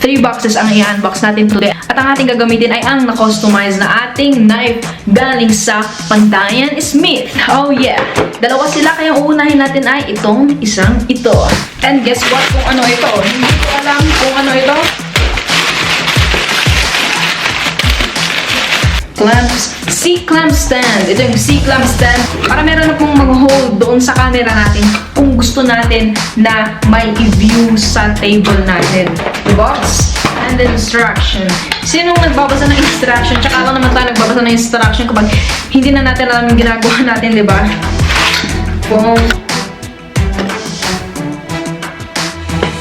3 boxes ang i-unbox natin today. At ang ating gagamitin ay ang na-customize na ating knife galing sa Pantayan Smith. Oh yeah! Dalawa sila, kaya uunahin natin ay itong isang ito. And guess what kung ano ito? Hindi ko alam kung ano ito. C-clamp stand. Ito yung C-clamp stand para meron na pong mag-hold doon sa camera natin kung gusto natin na may i-view sa table natin. The box and the instruction. Sinong nagbabasa ng instruction? Tsaka ako naman tayo nagbabasa ng instruction kapag hindi na natin alam yung ginagawa natin, di ba? Boom.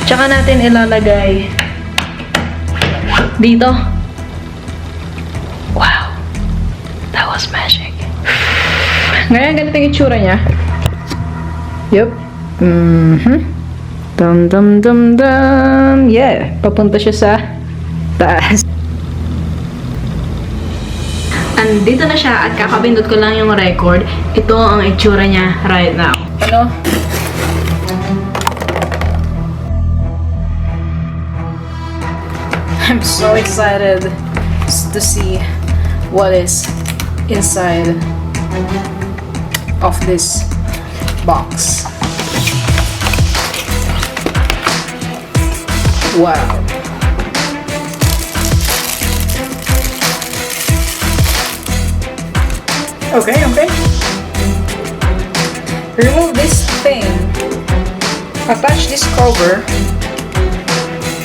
Tsaka natin ilalagay dito. Wow. That was magic. Ngayon, ganito yung itsura niya. Yup. Dum dum dum dum. Yeah. Papunta siya sa taas. Andito na siya at kakapindot ko lang yung record. Ito ang itsura niya right now. Ano? I'm so excited to see what is inside of this box. Wow. Okay. Remove this thing. Attach this cover.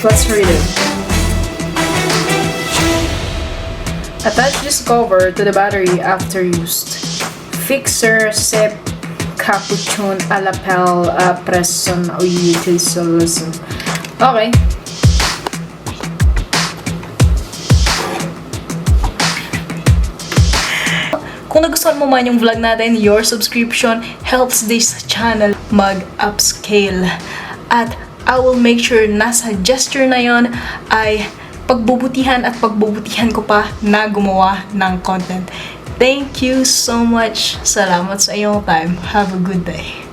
Let's read it. Attach this cover to the battery after used. Fixer sep capuchon a lapel presson o utilization. Okay. Kung nagustuhan mo man yung vlog natin, your subscription helps this channel mag-upscale. At I will make sure nasa gesture na yon ay pagbubutihan ko pa na gumawa ng content. Thank you so much. Salamat sa iyong time. Have a good day.